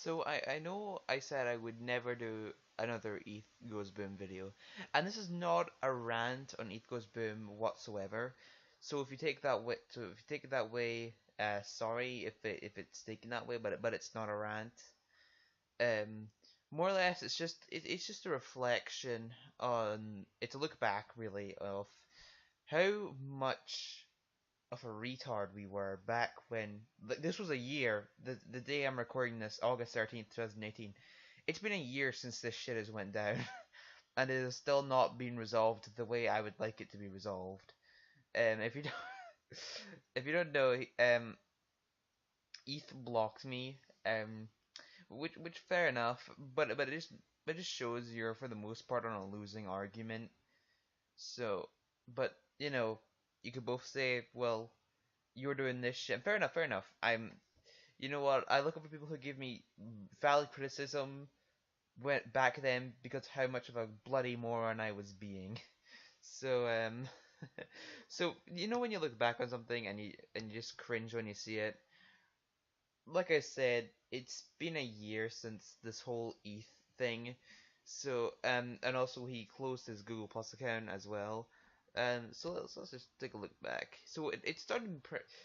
So I know I said I would never do another ETH Goes Boom video, and this is not a rant on ETH Goes Boom whatsoever. So if you take that way, sorry if it's taken that way, but it's not a rant. Um, More or less, it's just a reflection on it's a look back really of how much of a retard we were back when this was a year. The day I'm recording this, August 13th, 2018. It's been a year since this shit has went down, and it has still not been resolved the way I would like it to be resolved. If you don't, if you don't know, ETH blocked me. Which fair enough, but it just shows you're for the most part on a losing argument. So, but you could both say, well, you're doing this shit. Fair enough, fair enough. You know what? I look up for people who give me valid criticism went back then because how much of a bloody moron I was being. So so when you look back on something and you just cringe when you see it. Like I said, it's been a year since this whole ETH thing. So and also he closed his Google Plus account as well. So let's just take a look back. So it started.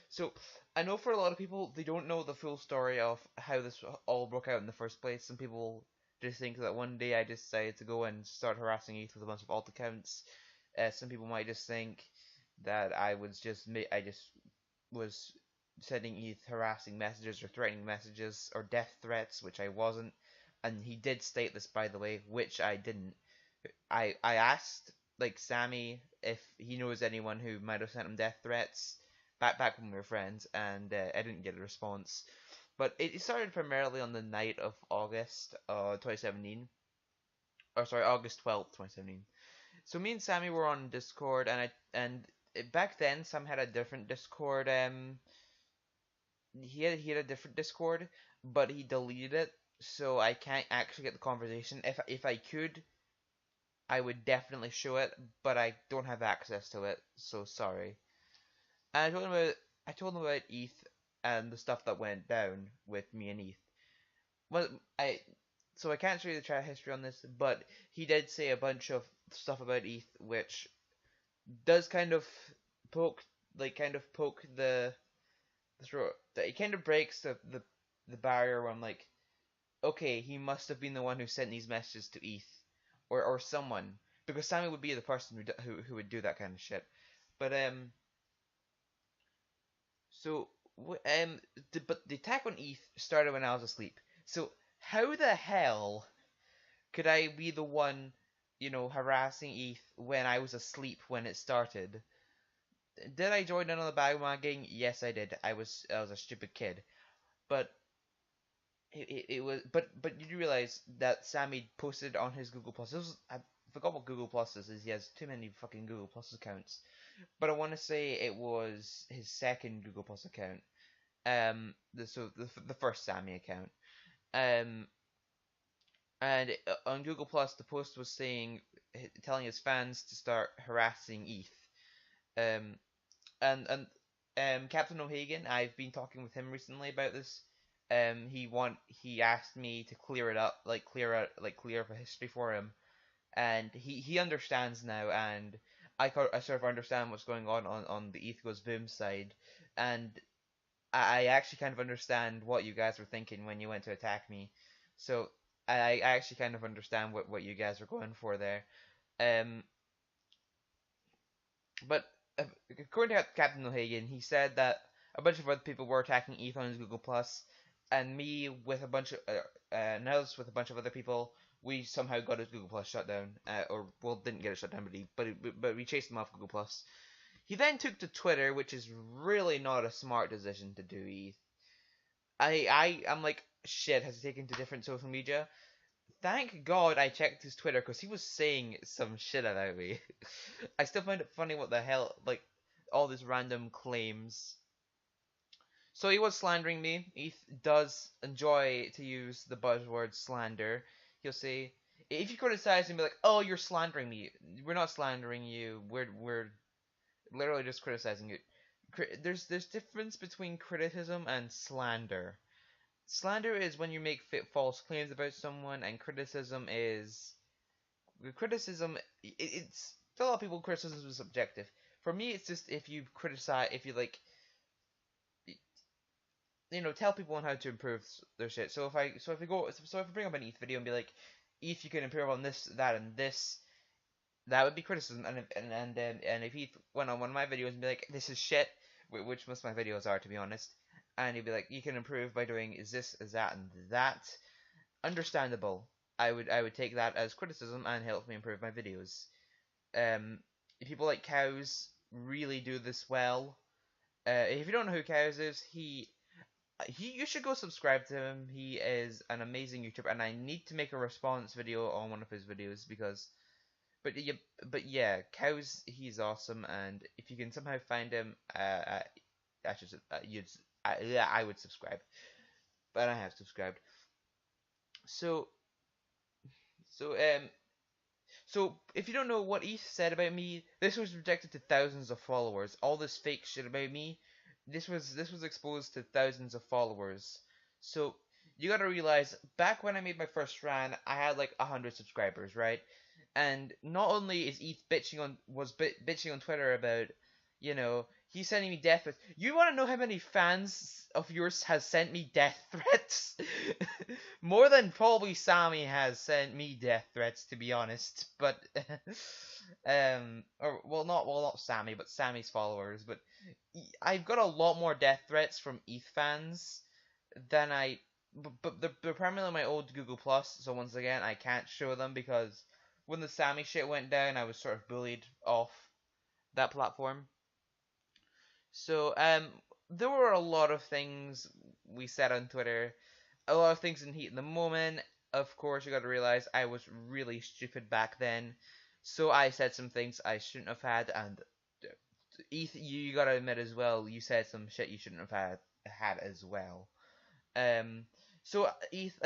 So I know for a lot of people they don't know the full story of how this all broke out in the first place. Some people just think that one day I decided to go and start harassing ETH with a bunch of alt accounts. Some people might just think that I just was sending ETH harassing messages or threatening messages or death threats, which I wasn't. And he did state this, by the way, which I didn't. I asked like Sammy if he knows anyone who might have sent him death threats back when we were friends, and I didn't get a response. But it started primarily on the night of August 2017, or sorry, August 12th, 2017. So me and Sammy were on Discord, back then Sam had a different Discord. He had a different Discord, but he deleted it, so I can't actually get the conversation. If I could, I would definitely show it, but I don't have access to it, so sorry. And I told him about ETH and the stuff that went down with me and ETH. Well, I can't show you the chat history on this, but he did say a bunch of stuff about ETH, which does kind of poke the throat. It kind of breaks the barrier where I'm like, okay, he must have been the one who sent these messages to ETH, or someone, because Sammy would be the person who would do that kind of shit. But so but the attack on ETH started when I was asleep. So how the hell could I be the one, harassing ETH when I was asleep when it started? Did I join in on the bandwagon? Yes, I did. I was a stupid kid, but it was but you do realize that Sammy posted on his Google Plus. I forgot what Google Plus is. He has too many fucking Google Plus accounts, but I want to say it was his second Google Plus account. The first Sammy account. Um, and on Google Plus, the post was telling his fans to start harassing ETH. Um, and Captain O'Hagan, I've been talking with him recently about this. He asked me to clear it up, clear up a history for him, and he understands now, and I sort of understand what's going on the EthgoesBOOM side, and I actually kind of understand what you guys were thinking when you went to attack me, so I actually kind of understand what you guys were going for there. Um, But according to Captain O'Hagan, he said that a bunch of other people were attacking ETH on his Google Plus, and me with a bunch of Nels with a bunch of other people, we somehow got his Google Plus shut down, or well, didn't get it shut down, but we chased him off Google Plus. He then took to Twitter, which is really not a smart decision to do. I'm like, shit, has he taken to different social media? Thank God I checked his Twitter because he was saying some shit about me. I still find it funny what the hell, like, all these random claims. So he was slandering me. He does enjoy to use the buzzword slander. He'll say, if you criticize him, be like, oh, you're slandering me. We're not slandering you. We're literally just criticizing you. There's difference between criticism and slander. slander is when you make false claims about someone, and criticism is criticism. It's for a lot of people, criticism is subjective. For me, it's just if you criticize, if you like, tell people on how to improve their shit. So if I bring up an ETH video and be like, ETH, you can improve on this, that, and this, that would be criticism. And if Heath went on one of my videos and be like, this is shit, which most of my videos are, to be honest, and he'd be like, you can improve by doing is this, is that, and that. Understandable. I would take that as criticism and help me improve my videos. If people like Cows really do this well. If you don't know who Cows is, he you should go subscribe to him. He is an amazing YouTuber, and I need to make a response video on one of his videos because. But yeah, Cows, he's awesome, and if you can somehow find him, I should yeah, I would subscribe, but I have subscribed. So so um So, if you don't know what Eth said about me, this was projected to thousands of followers. All this fake shit about me, this was exposed to thousands of followers. So, you gotta realize, back when I made my first run, I had like 100 subscribers, right? And not only is Eth bitching on Twitter about, he's sending me death threats. You want to know how many fans of yours has sent me death threats? More than probably Sammy has sent me death threats, to be honest. But or not Sammy, but Sammy's followers. But I've got a lot more death threats from ETH fans than I. But they're primarily my old Google Plus. So once again, I can't show them because when the Sammy shit went down, I was sort of bullied off that platform. So there were a lot of things we said on Twitter, a lot of things in heat in the moment. Of course, you got to realize I was really stupid back then, so I said some things I shouldn't have had, and Eth, you got to admit as well, you said some shit you shouldn't have had as well. Um, so Eth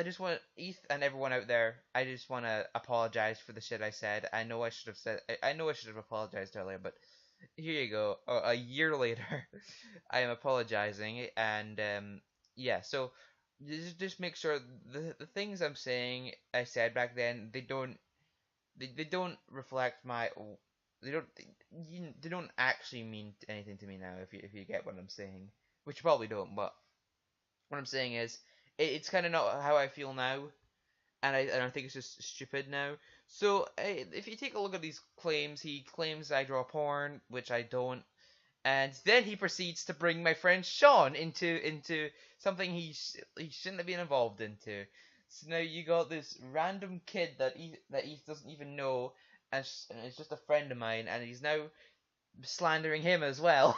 and everyone out there, I just want to apologize for the shit I said. I know I should have said, I know I should have apologized earlier, but here you go. A year later, I am apologizing, and yeah. So just make sure the things I said back then, they don't reflect my they don't they don't actually mean anything to me now. If you get what I'm saying, which you probably don't, but what I'm saying is it's kind of not how I feel now, and I think it's just stupid now. So if you take a look at these claims, he claims I draw porn, which I don't, and then he proceeds to bring my friend Sean into something he shouldn't have been involved into. So now you got this random kid that Eth doesn't even know, and it's just a friend of mine, and he's now slandering him as well.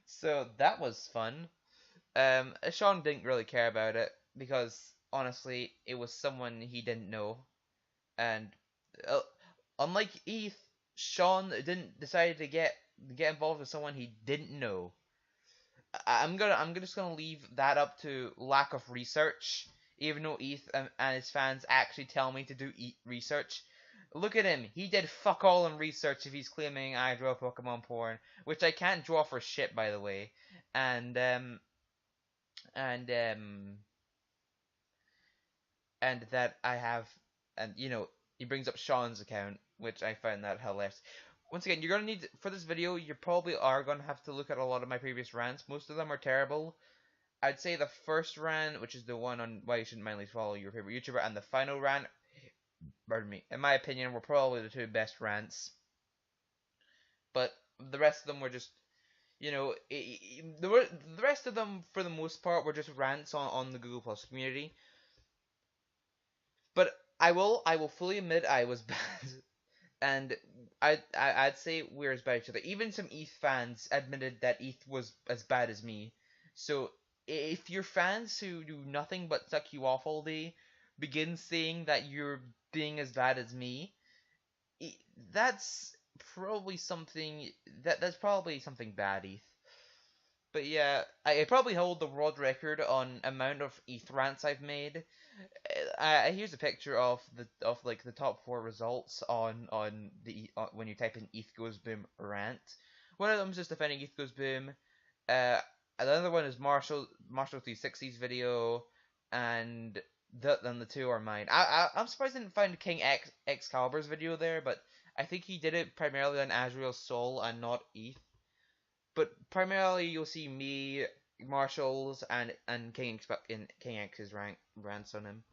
So that was fun. Sean didn't really care about it because honestly, it was someone he didn't know, and uh, unlike Eth, Sean didn't decide to get involved with someone he didn't know. I'm just gonna leave that up to lack of research, even though Eth and his fans actually tell me to do research. Look at him. He did fuck all in research if he's claiming I draw Pokemon porn, which I can't draw for shit, by the way. And and um and that I have, and he brings up Sean's account, which I find that hilarious. Once again, you're gonna need for this video. You probably are gonna have to look at a lot of my previous rants. Most of them are terrible. I'd say the first rant, which is the one on why you shouldn't mindly follow your favorite YouTuber, and the final rant, pardon me, in my opinion, were probably the two best rants. But the rest of them were just, the rest of them for the most part were just rants on the Google Plus community. But I will fully admit I was bad, and I'd say we're as bad as each other. Even some ETH fans admitted that ETH was as bad as me. So if your fans who do nothing but suck you off all day begin saying that you're being as bad as me, that's probably something bad, ETH. But yeah, I probably hold the world record on amount of ETH rants I've made. Here's a picture of like the top four results on when you type in EthgoesBOOM rant. One of them is just defending EthgoesBOOM. Uh, another one is Marshall 360's video, and then the two are mine. I'm surprised I didn't find King Excalibur's video there, but I think he did it primarily on Azrael's Soul and not ETH. But primarily you'll see me, Marshall's, and King X's rants on him.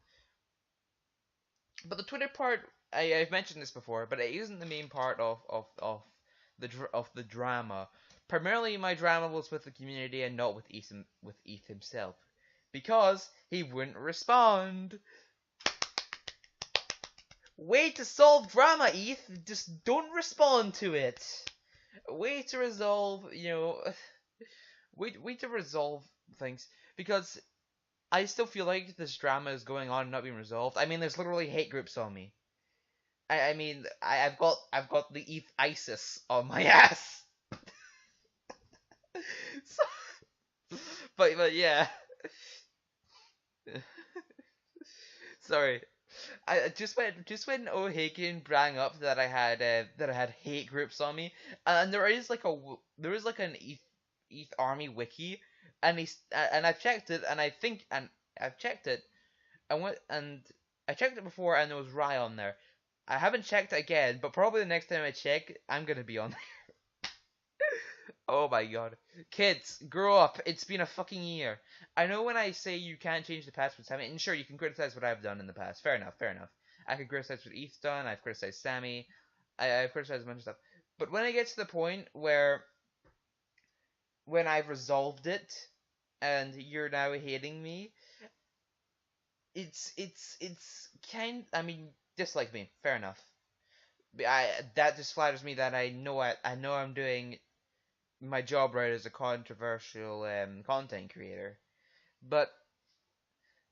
But the Twitter part, I've mentioned this before, but it isn't the main part of the drama. Primarily, my drama was with the community and not with ETH himself, because he wouldn't respond. Way to solve drama, ETH. Just don't respond to it. Way to resolve, way to resolve things, because I still feel like this drama is going on and not being resolved. I mean, there's literally hate groups on me. I mean, I've got the ETH ISIS on my ass. So, but yeah. Sorry. I just when O'Hagan brought up that I had hate groups on me, and there is like an ETH Army wiki, and I've checked it, and I've checked it, and I checked it before, and there was Rye on there. I haven't checked it again, but probably the next time I check, I'm gonna be on there. Oh my god. Kids, grow up. It's been a fucking year. I know when I say you can't change the past with Sammy, and sure, you can criticize what I've done in the past. Fair enough, fair enough. I could criticize what ETH's done, I've criticized Sammy, I've criticized a bunch of stuff. But when I get to the point where when I've resolved it and you're now hating me, it's kind. I mean, dislike me. Fair enough. That just flatters me that I know I'm doing my job right as a controversial content creator. But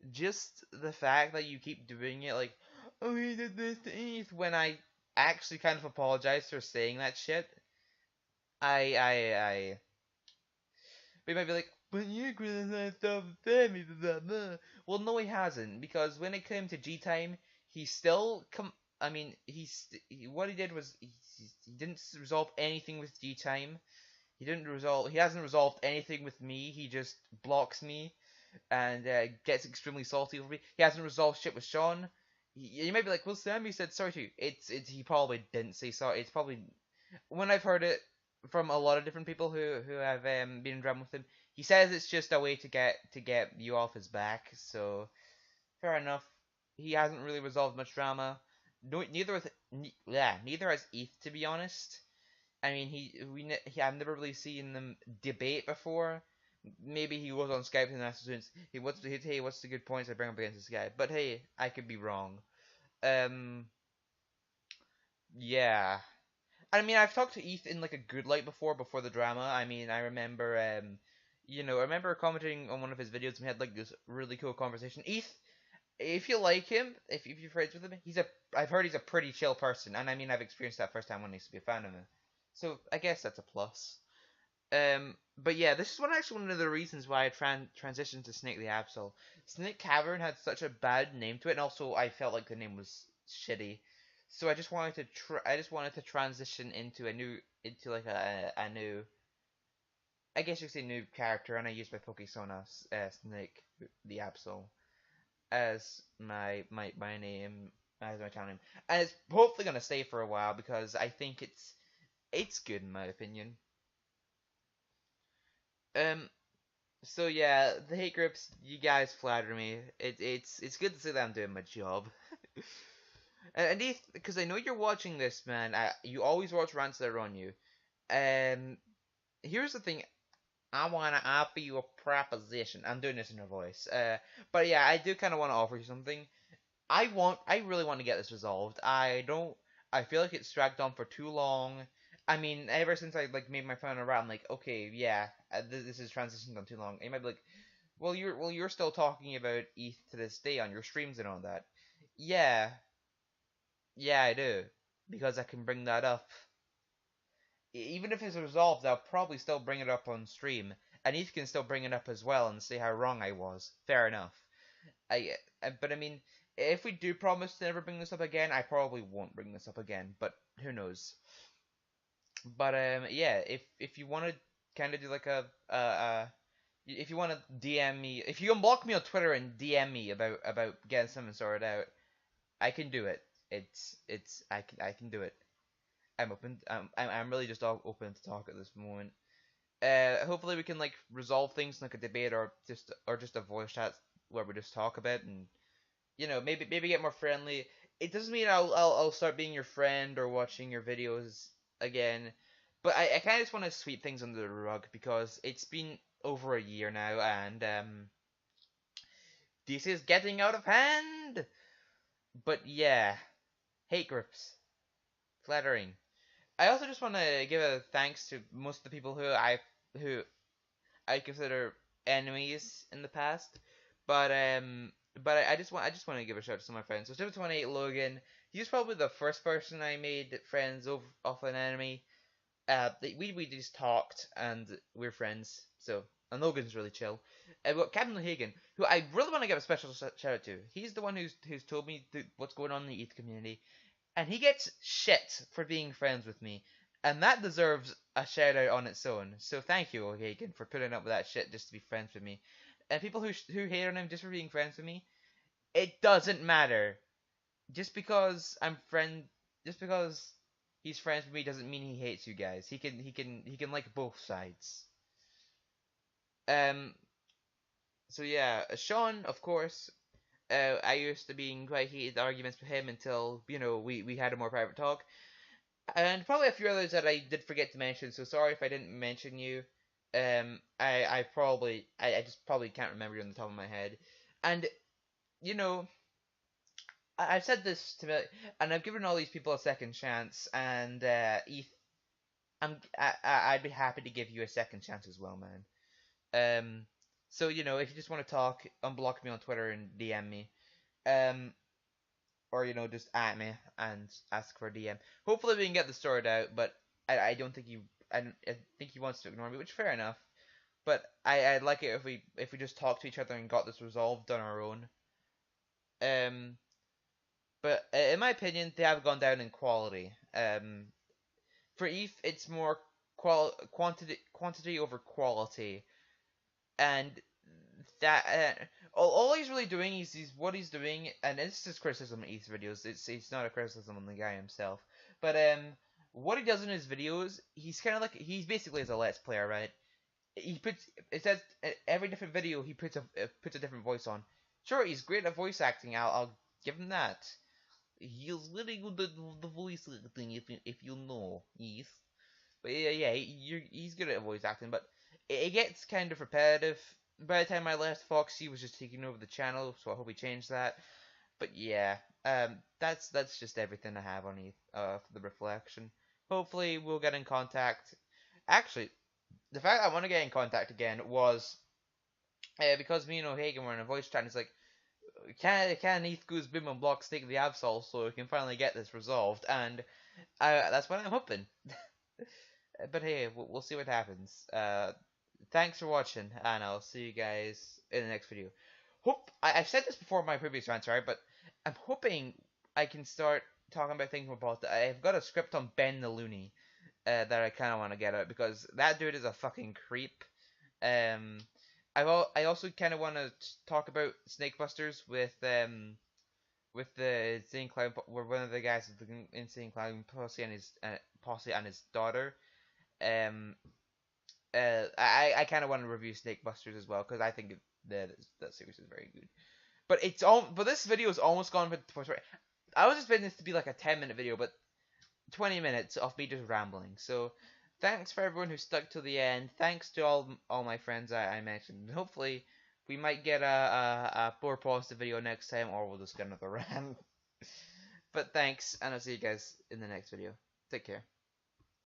just the fact that you keep doing it, like, oh, he did this to ETH, when I actually kind of apologize for saying that shit, I But he might be like, but you criticized stuff Sammy, blah, blah, blah. Well, no, he hasn't, because when it came to G time, he still I mean, what he did was he didn't resolve anything with G time. He hasn't resolved anything with me. He just blocks me and gets extremely salty over me. He hasn't resolved shit with Sean. You might be like, well, Sammy said sorry to you. He probably didn't say sorry. It's probably, when I've heard it from a lot of different people who have been in drama with him, he says it's just a way to get you off his back. So fair enough. He hasn't really resolved much drama. No, neither has ETH, to be honest. I mean, I've never really seen them debate before. Maybe he was on Skype and asked students, hey, what's the good points I bring up against this guy? But hey, I could be wrong. Um, yeah. I mean, I've talked to ETH in like a good light before the drama. I mean, I remember, I remember commenting on one of his videos and we had like this really cool conversation. ETH, if you like him, if you're friends with him, I've heard he's a pretty chill person, and I mean, I've experienced that firsthand when I used to be a fan of him. So I guess that's a plus. But yeah, this is one of the reasons why I transitioned to Snake the Absol. Snake Cavern had such a bad name to it, and also I felt like the name was shitty. So I just wanted to transition into like a new, I guess you could say new character, and I used my Pokesona Snake the Absol as my name, as my channel name, and it's hopefully gonna stay for a while because I think it's good in my opinion. Um, so yeah, the hate groups, you guys flatter me. It's good to see that I'm doing my job. And because I know you're watching this, man. You always watch rants that are on you. Um, here's the thing. I wanna offer you a proposition. I'm doing this in her voice. But yeah, I do kind of want to offer you something. I really want to get this resolved. I don't. I feel like it's dragged on for too long. I mean, ever since I like made my phone around, I'm like, okay, yeah, this is transitioned on too long. And you might be like, well, you're still talking about ETH to this day on your streams and all that. Yeah, yeah, I do, because I can bring that up. Even if it's resolved, I'll probably still bring it up on stream, and ETH can still bring it up as well and say how wrong I was. Fair enough. But I mean, if we do promise to never bring this up again, I probably won't bring this up again. But who knows? But yeah, if you want to kind of do like a if you want to DM me, if you unblock me on Twitter and DM me about getting something sorted out, I can do it. It's I can do it. I'm open. I'm really just all open to talk at this moment. Hopefully we can like resolve things like a debate or just a voice chat where we just talk about and maybe get more friendly. It doesn't mean I'll start being your friend or watching your videos again, but I kind of just want to sweep things under the rug because it's been over a year now and this is getting out of hand. But yeah, hate groups, flattering. I also just want to give a thanks to most of the people who I consider enemies in the past. But I just want to give a shout out to some of my friends. So Stupid 28 Logan, he's probably the first person I made friends off an enemy. We just talked and we're friends. So and Logan's really chill. But Captain Hagen, who I really want to give a special shout out to. He's the one who's told me what's going on in the ETH community, and he gets shit for being friends with me. And that deserves a shout out on its own. So thank you, O'Hagan, for putting up with that shit just to be friends with me. And people who hate on him just for being friends with me, it doesn't matter. Just because I'm friend, just because he's friends with me doesn't mean he hates you guys. He can like both sides. Um. So yeah, Sean, of course. I used to be in quite heated arguments with him until we had a more private talk. And probably a few others that I did forget to mention. So sorry if I didn't mention you. I just probably can't remember you on the top of my head. And you know, I've said this to me, and I've given all these people a second chance. And Eth, I'd be happy to give you a second chance as well, man. So if you just want to talk, unblock me on Twitter and DM me. Um, or just at me and ask for a DM. Hopefully we can get this sorted out, but I don't think I think he wants to ignore me, which fair enough. But I'd like it if we just talked to each other and got this resolved on our own. Um, but in my opinion, they have gone down in quality. For ETH, it's more quantity over quality, and that all he's really doing is what he's doing, and it's just criticism in ETH's videos. It's not a criticism on the guy himself, but what he does in his videos, he's kind of like he's basically as a let's player, right? He puts it says every different video he puts a different voice on. Sure, he's great at voice acting. I'll give him that. He's really good at the voice acting if you know, yes. But yeah, he's good at voice acting, but it gets kind of repetitive. By the time I left Fox, he was just taking over the channel, so I hope he changed that. But yeah, that's just everything I have on for the reflection. Hopefully, we'll get in contact. Actually, the fact I want to get in contact again was because me and O'Hagan were in a voice chat. And it's like, can EthgoesBOOM and Blocks take the Absol so we can finally get this resolved? And that's what I'm hoping. But hey, we'll see what happens. Thanks for watching, and I'll see you guys in the next video. I've said this before in my previous rants, right? But I'm hoping I can start talking about things more positive. I've got a script on Ben the Looney that I kind of want to get out because that dude is a fucking creep. Um, I also kind of want to talk about Snake Busters with the Insane Clown, where one of the guys with the Insane Clown posse and his daughter. Um, I kind of want to review Snake Busters as well because I think that series is very good. But this video is almost gone for I was expecting this to be like a 10-minute video, but 20 minutes of me just rambling. So thanks for everyone who stuck to the end. Thanks to all my friends I mentioned. Hopefully we might get a more positive video next time, or we'll just get another rant. But thanks, and I'll see you guys in the next video. Take care.